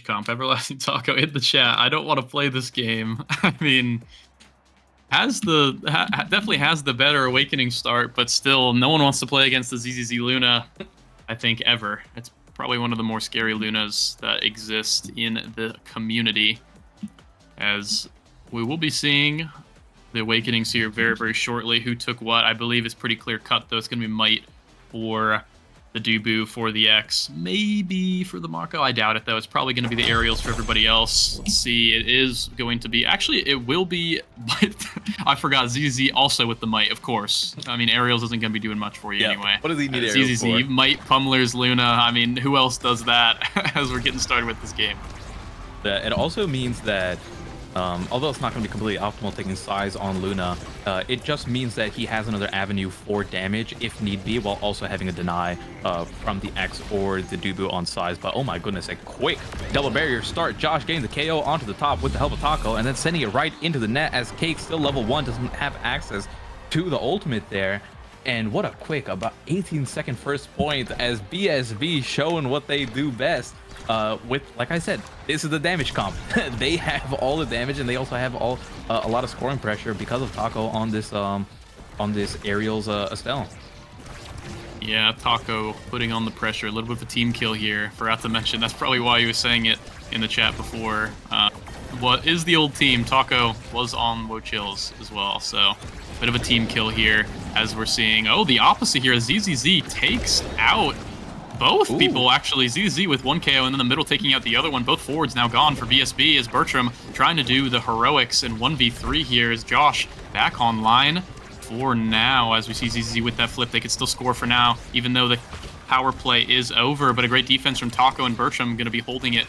comp. Everlasting Taco in the chat. I don't want to play this game. I mean, definitely has the better Awakening start, but still, no one wants to play against the ZZZ Luna, I think, ever. It's probably one of the more scary Lunas that exist in the community, as we will be seeing the Awakenings here very, very shortly. Who took what? I believe it's pretty clear cut, though. It's going to be Might for the Dubu, for the X, maybe for the Mako. I doubt it, though. It's probably going to be the Aerials for everybody else. Let's see. It is going to be... Actually, it will be... I forgot. ZZ also with the Might, of course. I mean, Aerials isn't going to be doing much for you anyway. What does he need Aerials for? ZZ, Might, Pummelers, Luna. I mean, who else does that as we're getting started with this game? It also means that although it's not going to be completely optimal taking size on Luna, it just means that he has another avenue for damage if need be, while also having a deny from the X or the Dubu on size. But oh my goodness, a quick double barrier start. Josh getting the KO onto the top with the help of Taco, and then sending it right into the net as Cake, still level 1, doesn't have access to the ultimate there. And what a quick, about 18-second first point as BSB showing what they do best. With, like I said, this is the damage comp. They have all the damage, and they also have a lot of scoring pressure because of Taco on this Aerials Estelle. Yeah, Taco putting on the pressure. A little bit of a team kill here. Forgot to mention, that's probably why he was saying it in the chat before. What is the old team? Taco was on Woah Chills as well, so bit of a team kill here as we're seeing. Oh, the opposite here. ZZZ takes out both people, actually. ZZ with 1 KO, and then the middle taking out the other one. Both forwards now gone for BSB as Bertram trying to do the heroics in 1v3 here as Josh back online for now. As we see ZZ with that flip, they could still score for now, even though the power play is over. But a great defense from Taco, and Bertram going to be holding it.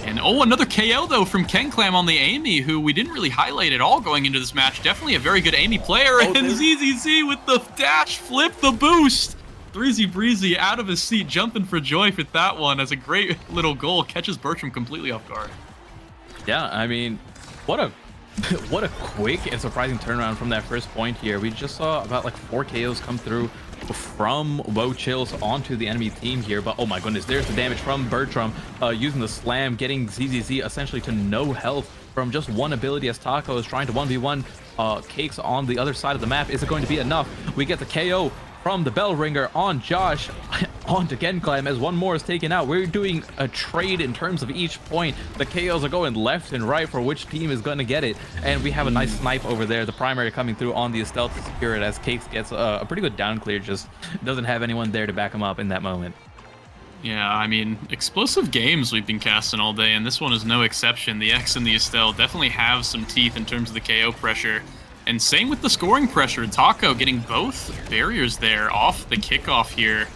And oh, another KO, though, from KenClam on the Amy, who we didn't really highlight at all going into this match. Definitely a very good Amy player. And ZZZ with the dash flip, the boost. Breezy Breezy out of his seat, jumping for joy with that one as a great little goal. Catches Bertram completely off guard. Yeah, I mean, what a quick and surprising turnaround from that first point here. We just saw about like 4 KOs come through from Woah Chills onto the enemy team here. But oh my goodness, there's the damage from Bertram using the slam, getting ZZZ essentially to no health from just one ability as Taco is trying to 1v1 Cakes on the other side of the map. Is it going to be enough? We get the KO from the bell ringer on Josh onto KenClam as one more is taken out. We're doing a trade in terms of each point. The KOs are going left and right for which team is going to get it, and we have a nice snipe over there. The primary coming through on the Estelle to secure it as Cakes gets a pretty good down clear, just doesn't have anyone there to back him up in that moment. Yeah, I mean, explosive games we've been casting all day, and this one is no exception. The X and the Estelle definitely have some teeth in terms of the KO pressure. And same with the scoring pressure. Taco getting both barriers there off the kickoff here.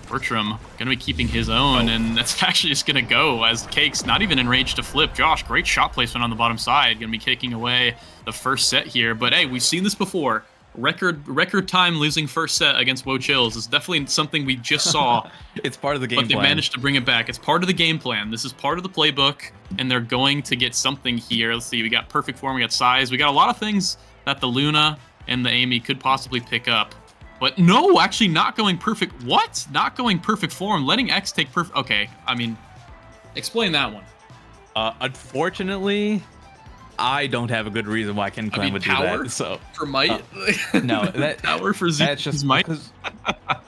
Bertram going to be keeping his own, and that's actually just going to go as Cakes not even in range to flip. Josh, great shot placement on the bottom side. Going to be kicking away the first set here. But hey, we've seen this before. Record time losing first set against Woah Chills is definitely something we just saw. It's part of the game plan. But they managed to bring it back. It's part of the game plan. This is part of the playbook, and they're going to get something here. Let's see. We got perfect form. We got size. We got a lot of things that the Luna and the Amy could possibly pick up. But no, actually not going perfect. What? Not going perfect form. Letting X take perfect. Okay. I mean, explain that one. Unfortunately, I don't have a good reason why KenClam would do that. So for Might? No, that power for Z. That's just Might. Because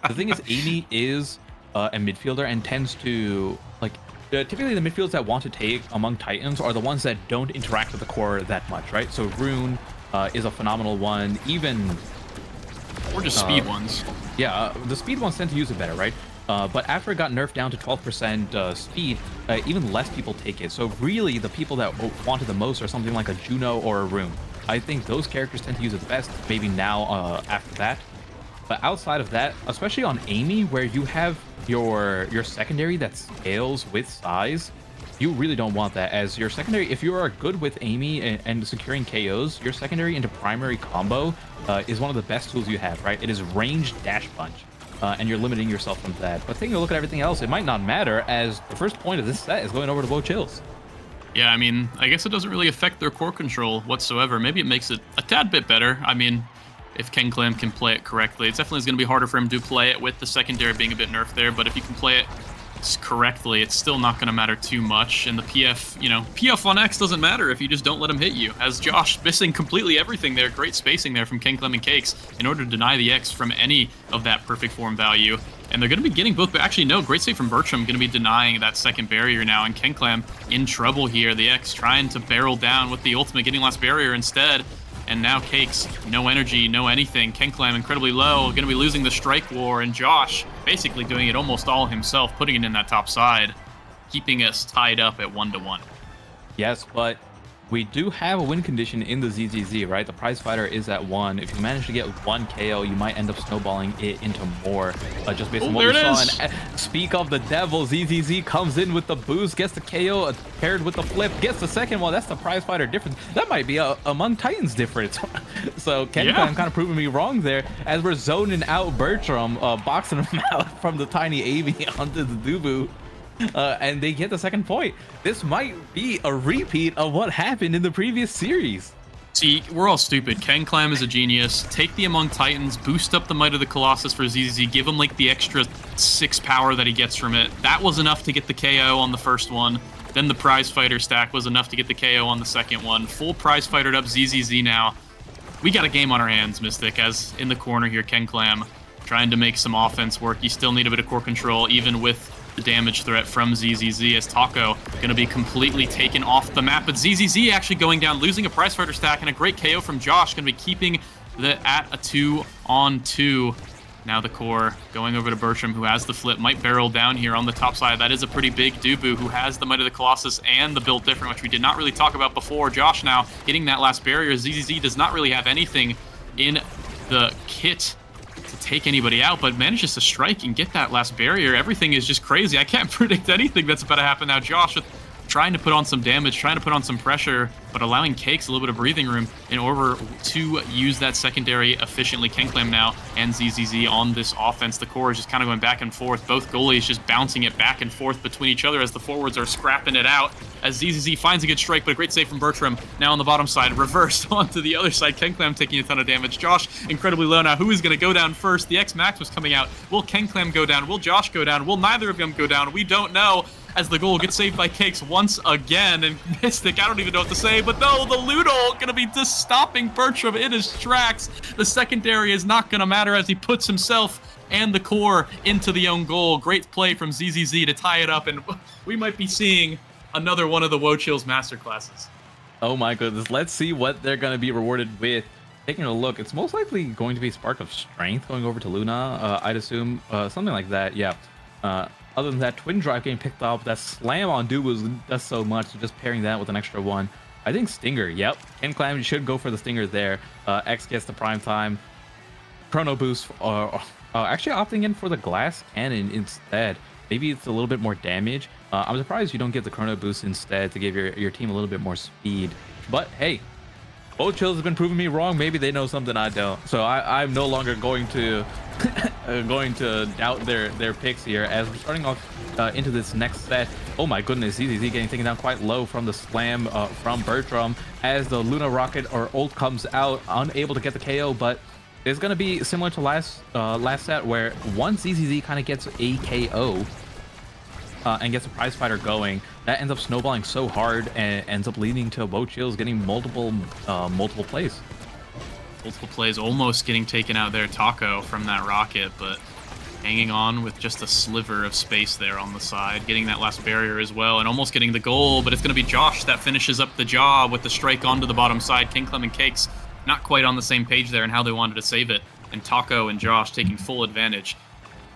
the thing is, Amy is a midfielder and tends to like. Typically, the midfielders that want to take among Titans are the ones that don't interact with the core that much, right? So Rune is a phenomenal one. Even or just speed ones. Yeah, the speed ones tend to use it better, right? But after it got nerfed down to 12% speed, even less people take it. So really, the people that want it the most are something like a Juno or a Rune. I think those characters tend to use it the best, maybe now after that. But outside of that, especially on Amy, where you have your secondary that scales with size, you really don't want that, as your secondary, if you are good with Amy and securing KOs, your secondary into primary combo is one of the best tools you have, right? It is ranged dash punch. And you're limiting yourself from that. But taking a look at everything else, it might not matter, as the first point of this set is going over to Woah Chills. Yeah, I mean, I guess it doesn't really affect their core control whatsoever. Maybe it makes it a tad bit better. I mean, if KenClam can play it correctly, it's definitely going to be harder for him to play it with the secondary being a bit nerfed there. But if you can play it correctly, it's still not going to matter too much. And the PF, you know, PF on X doesn't matter if you just don't let him hit you. As Josh missing completely everything there, great spacing there from KenClem and Cakes in order to deny the X from any of that perfect form value. And they're going to be getting both, but actually no, great save from Bertram, going to be denying that second barrier now, and KenClem in trouble here. The X trying to barrel down with the ultimate, getting last barrier instead. And now Cakes, no energy, no anything. KenClem incredibly low, going to be losing the strike war, and Josh basically doing it almost all himself, putting it in that top side, keeping us tied up at 1-1. Yes, but we do have a win condition in the ZZZ, right? The prize fighter is at 1. If you manage to get 1 KO, you might end up snowballing it into more. Just based on what we saw. And speak of the devil, ZZZ comes in with the boost, gets the KO, paired with the flip, gets the second one. That's the prize fighter difference. That might be a Among Titans difference. So KenClem kind of proving me wrong there, as we're zoning out Bertram, boxing him out from the tiny AV onto the Dubu. And they get the second point. This might be a repeat of what happened in the previous series. See, we're all stupid. KenClem is a genius. Take the Among Titans, boost up the Might of the Colossus for ZZZ, give him like the extra 6 power that he gets from it. That was enough to get the KO on the first one. Then the prize fighter stack was enough to get the KO on the second one. Full prize fightered up ZZZ now. We got a game on our hands, Mystic, as in the corner here, KenClem trying to make some offense work. You still need a bit of core control, even with the damage threat from ZZZ, as Taco going to be completely taken off the map. But ZZZ actually going down, losing a prize fighter stack, and a great KO from Josh, going to be keeping the at a 2-on-2. Now the core going over to Bertram, who has the flip, might barrel down here on the top side. That is a pretty big Dubu, who has the Might of the Colossus and the build different, which we did not really talk about before. Josh now getting that last barrier. ZZZ does not really have anything in the kit to take anybody out, but manages to strike and get that last barrier. Everything is just crazy. I can't predict anything that's about to happen now. Josh with trying to put on some damage, trying to put on some pressure, but allowing Cakes a little bit of breathing room in order to use that secondary efficiently. KenClem now and ZZZ on this offense. The core is just kind of going back and forth. Both goalies just bouncing it back and forth between each other as the forwards are scrapping it out. As ZZZ finds a good strike, but a great save from Bertram. Now on the bottom side, reversed onto the other side. KenClem taking a ton of damage. Josh incredibly low now. Who is going to go down first? The X-Max was coming out. Will KenClem go down? Will Josh go down? Will neither of them go down? We don't know, as the goal gets saved by Cakes once again. And Mystic, I don't even know what to say, but no, the Ludo going to be just stopping Bertram in his tracks. The secondary is not going to matter as he puts himself and the core into the own goal. Great play from ZZZ to tie it up, and we might be seeing another one of the Woah Chills masterclasses. Oh my goodness, let's see what they're going to be rewarded with. Taking a look, it's most likely going to be Spark of Strength going over to Luna, I'd assume, something like that, yeah. Other than that, Twin Drive getting picked up, that slam on Dubu does so much, just pairing that with an extra one. I think Stinger, yep. KenClem should go for the Stinger there. X gets the prime time. Chrono Boost, actually opting in for the Glass Cannon instead. Maybe it's a little bit more damage. I'm surprised you don't get the Chrono Boost instead to give your team a little bit more speed. But hey, Woah Chills has been proving me wrong. Maybe they know something I don't. So I'm no longer going to doubt their picks here, as we're starting off into this next set. Oh my goodness, ZZZ getting taken down quite low from the slam from Bertram, as the Luna Rocket or ult comes out, unable to get the KO. But it's going to be similar to last set, where once ZZZ kind of gets a KO and gets a prize fighter going, that ends up snowballing so hard and ends up leading to Woah Chills getting multiple plays. Multiple plays, almost getting taken out there, Taco, from that rocket, but hanging on with just a sliver of space there on the side, getting that last barrier as well, and almost getting the goal. But it's going to be Josh that finishes up the job with the strike onto the bottom side. KenClem and Cakes not quite on the same page there and how they wanted to save it, and Taco and Josh taking full advantage,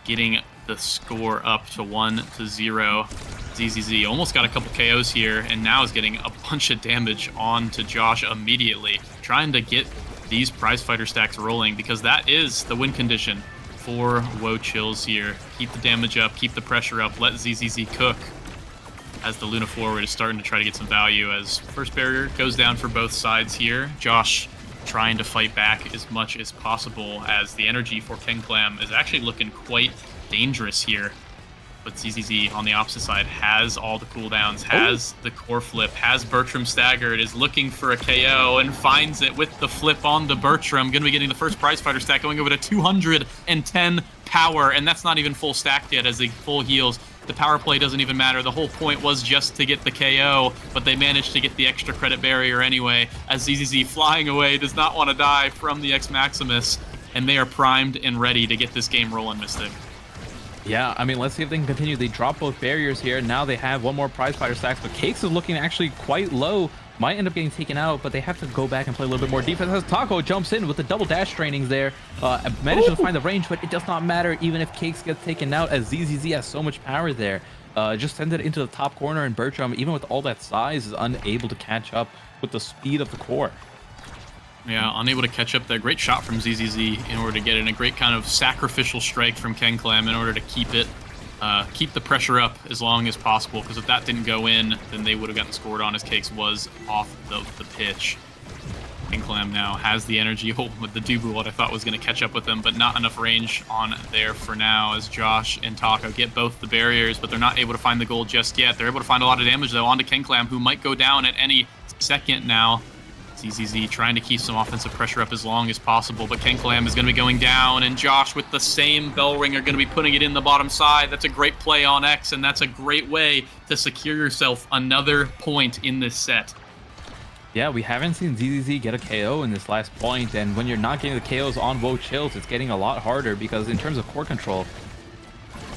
getting the score up to 1-0. ZZZ almost got a couple KOs here, and now is getting a bunch of damage on to Josh immediately, trying to get these prize fighter stacks rolling, because that is the win condition for Woah Chills here. Keep the damage up, keep the pressure up, let ZZZ cook, as the Luna forward is starting to try to get some value, as first barrier goes down for both sides here. Josh trying to fight back as much as possible, as the energy for KenClem is actually looking quite dangerous here. But ZZZ on the opposite side has all the cooldowns, has the core flip, has Bertram staggered, is looking for a KO, and finds it with the flip on the Bertram. Going to be getting the first prize fighter stack, going over to 210 power, and that's not even full stacked yet, as the full heals The power play doesn't even matter. The whole point was just to get the KO, but they managed to get the extra credit barrier anyway, as ZZZ flying away does not want to die from the X Maximus, and they are primed and ready to get this game rolling, Mystic. Yeah, I mean, let's see if they can continue. They drop both barriers here. Now they have one more prize fighter stacks, but Cakes is looking actually quite low. Might end up getting taken out, but they have to go back and play a little bit more defense as Taco jumps in with the double dash trainings there. Manages to find the range, but it does not matter even if Cakes gets taken out, as ZZZ has so much power there. Just send it into the top corner, and Bertram, even with all that size, is unable to catch up with the speed of the core. Yeah, unable to catch up there. Great shot from ZZZ in order to get it, and a great kind of sacrificial strike from KenClam in order to keep the pressure up as long as possible, because if that didn't go in, then they would have gotten scored on, as Cakes was off the pitch. KenClam now has the energy with the Dubu, what I thought was going to catch up with them, but not enough range on there for now, as Josh and Taco get both the barriers, but they're not able to find the goal just yet. They're able to find a lot of damage, though, onto KenClam, who might go down at any second now. ZZZ trying to keep some offensive pressure up as long as possible, but KenClam is going to be going down, and Josh with the same bell ring are going to be putting it in the bottom side. That's a great play on X, and that's a great way to secure yourself another point in this set. Yeah, we haven't seen ZZZ get a KO in this last point, and when you're not getting the KOs on Woah Chills, it's getting a lot harder, because in terms of core control,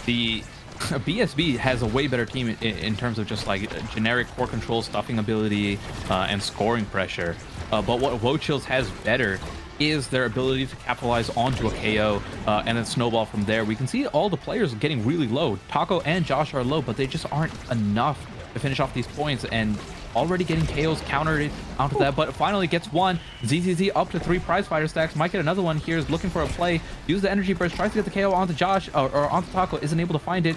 the BSB has a way better team in terms of just like generic core control, stuffing ability, and scoring pressure. But what Woah Chills has better is their ability to capitalize onto a KO and then snowball from there. We can see all the players getting really low. Taco and Josh are low, but they just aren't enough to finish off these points, and already getting KOs countered onto that, but finally gets one. ZZZ up to 3 prize fighter stacks, might get another one here, is looking for a play, use the energy burst, tries to get the KO onto Josh, or onto Taco, isn't able to find it.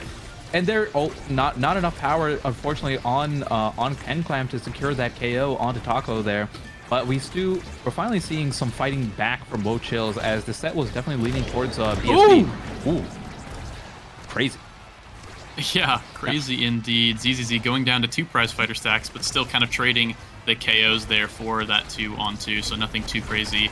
And there, not enough power, unfortunately, on KenClam to secure that KO onto Taco there. But we're finally seeing some fighting back from Woah Chills, as the set was definitely leaning towards BSB. Ooh. Crazy. Yeah, crazy indeed. ZZZ going down to 2 prize fighter stacks, but still kind of trading the KOs there for that 2-on-2, so nothing too crazy,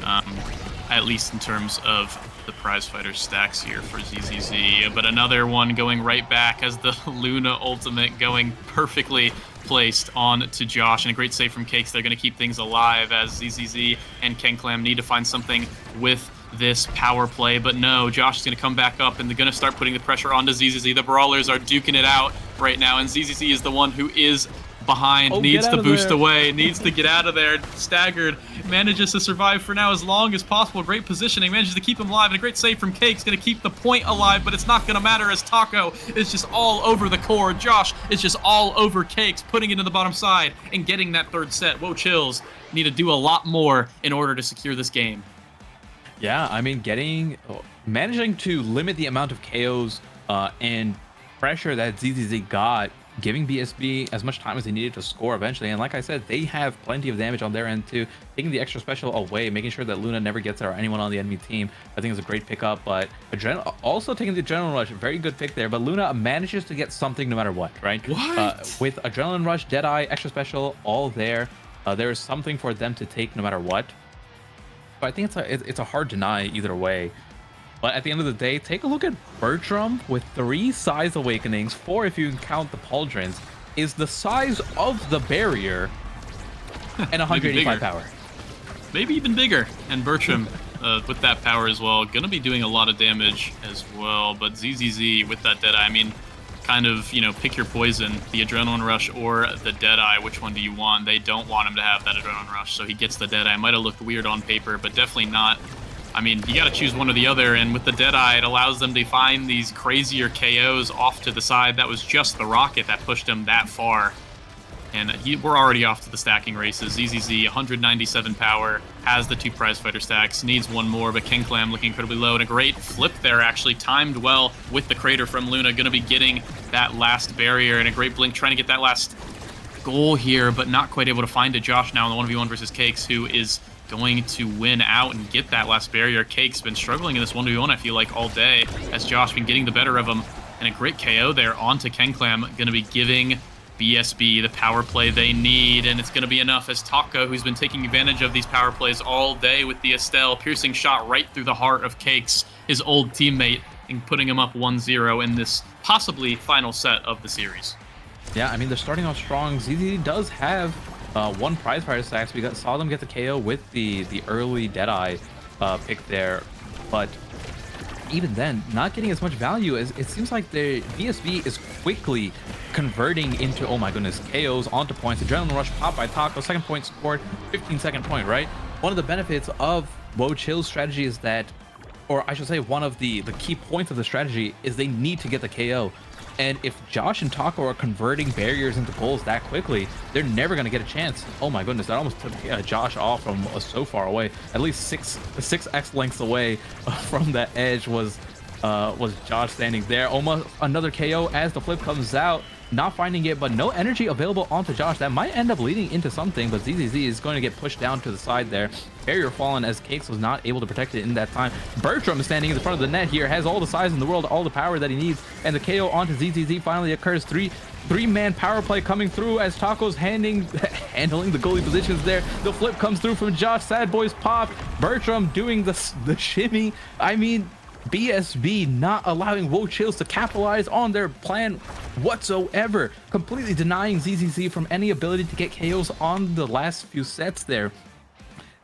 at least in terms of the prize fighter stacks here for ZZZ. But another one going right back as the Luna ultimate going perfectly placed on to Josh, and a great save from Cakes. They're going to keep things alive, as ZZZ and KenClam need to find something with this power play, but no, Josh is going to come back up, and they're going to start putting the pressure onto ZZZ. The Brawlers are duking it out right now, and ZZZ is the one who is behind, needs to boost away, needs to get out of there. Staggered, manages to survive for now as long as possible. Great positioning, manages to keep him alive, and a great save from Cakes, going to keep the point alive, but it's not going to matter, as Taco is just all over the core. Josh is just all over Cakes, putting it in the bottom side and getting that 3rd set. Woah Chills need to do a lot more in order to secure this game. Yeah, I mean, managing to limit the amount of KOs and pressure that ZZZ got, giving BSB as much time as they needed to score eventually. And like I said, they have plenty of damage on their end too. Taking the extra special away, making sure that Luna never gets it, or anyone on the enemy team, I think is a great pickup. But also taking the Adrenaline Rush, very good pick there. But Luna manages to get something no matter what, right? With Adrenaline Rush, Deadeye, extra special, all there. There is something for them to take no matter what. I think it's a hard deny either way. But at the end of the day, take a look at Bertram with 3 size awakenings, 4 if you count the pauldrons, is the size of the barrier, and 185 power. Maybe even bigger. And Bertram with that power as well, gonna be doing a lot of damage as well. But ZZZ with that Deadeye, I mean, kind of, pick your poison, the Adrenaline Rush or the Deadeye. Which one do you want? They don't want him to have that Adrenaline Rush, so he gets the Deadeye. Might have looked weird on paper, but definitely not. I mean, you got to choose one or the other, and with the Deadeye, it allows them to find these crazier KOs off to the side. That was just the rocket that pushed him that far. And we're already off to the stacking races. ZZZ, 197 power, has the 2 prize fighter stacks, needs one more, but KenClam looking incredibly low, and a great flip there, actually timed well with the crater from Luna. Going to be getting that last barrier, and a great blink, trying to get that last goal here, but not quite able to find it. Josh now in the 1v1 versus Cakes, who is going to win out and get that last barrier. Cake's been struggling in this 1v1, I feel like, all day, as Josh been getting the better of him, and a great KO there onto KenClam, going to be giving BSB the power play they need, and it's going to be enough, as Taco, who's been taking advantage of these power plays all day with the Estelle, piercing shot right through the heart of Cakes, his old teammate, and putting them up 1-0 in this possibly final set of the series. Yeah, I mean, they're starting off strong. ZZZ does have one prize fire stacks. We saw them get the KO with the early Deadeye pick there, but even then, not getting as much value as it seems like the BSB is quickly converting into, oh my goodness, KOs onto points. Adrenaline rush popped by Taco, second point scored, 15-second point, right? One of the benefits of Woah Chills strategy is that, or I should say one of the key points of the strategy is they need to get the KO. And if Josh and Taco are converting barriers into goals that quickly, they're never going to get a chance. Oh my goodness, that almost took Josh off from so far away. At least six X lengths away from that edge was Josh standing there. Almost another KO as the flip comes out. Not finding it, but no energy available onto Josh. That might end up leading into something, but ZZZ is going to get pushed down to the side there. Barrier fallen as Cakes was not able to protect it in that time. Bertram is standing in the front of the net here, has all the size in the world, all the power that he needs, and the KO onto ZZZ finally occurs. Three-man power play coming through as Taco's handling the goalie positions there. The flip comes through from Josh. Sad Boys pop. Bertram doing the shimmy. I mean, BSB not allowing Woah Chills to capitalize on their plan whatsoever, completely denying ZZZ from any ability to get KOs on the last few sets there.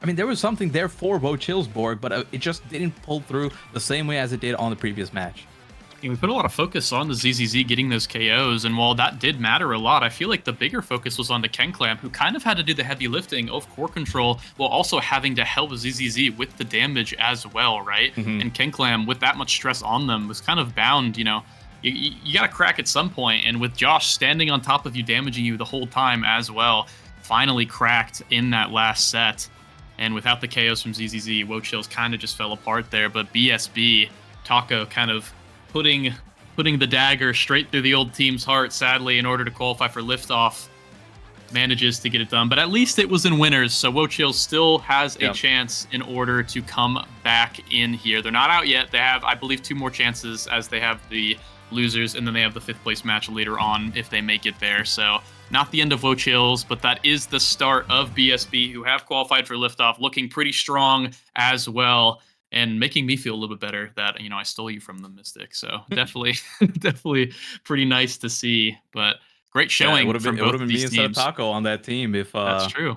I mean, there was something there for Woah Chills, Borg, but it just didn't pull through the same way as it did on the previous match. We put a lot of focus on the ZZZ getting those KOs, and while that did matter a lot, I feel like the bigger focus was on the Kenklam, who kind of had to do the heavy lifting of core control while also having to help ZZZ with the damage as well, right? And Kenklam, with that much stress on them, was kind of bound, you know, you got to crack at some point, and with Josh standing on top of you, damaging you the whole time as well, finally cracked in that last set. And without the KOs from ZZZ, Woah Chills kind of just fell apart there, but BSB, Taco kind of putting the dagger straight through the old team's heart, sadly, in order to qualify for Liftoff, manages to get it done. But at least it was in winners, so Woah Chills still has a chance in order to come back in here. They're not out yet. They have, I believe, 2 more chances, as they have the losers, and then they have the 5th place match later on if they make it there. So not the end of Woah Chills, but that is the start of BSB, who have qualified for Liftoff, looking pretty strong as well, and making me feel a little bit better that, you know, I stole you from the Mystic. So definitely, definitely pretty nice to see. But great showing from both of these teams. Me instead of Taco on that team if that's true.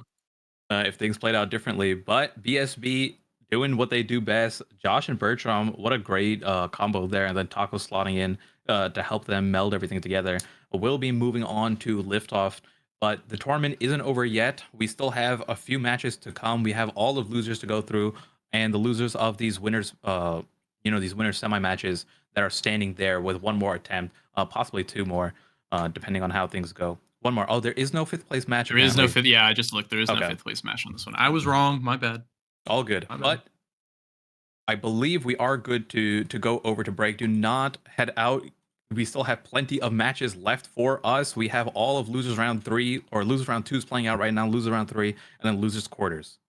If things played out differently. But BSB doing what they do best. Josh and Bertram, what a great combo there, and then Taco slotting in to help them meld everything together. We'll be moving on to Liftoff, but the tournament isn't over yet. We still have a few matches to come. We have all of losers to go through, and the losers of these winners, these winners semi matches that are standing there with one more attempt, possibly 2 more, depending on how things go. One more. Oh, there is no 5th place match. There is no 5th. Yeah, I just looked. There is no 5th place match on this one. I was wrong. My bad. All good. But I believe we are good to go over to break. Do not head out. We still have plenty of matches left for us. We have all of losers round 3 or losers round 2 is playing out right now. Losers round 3 and then losers quarters.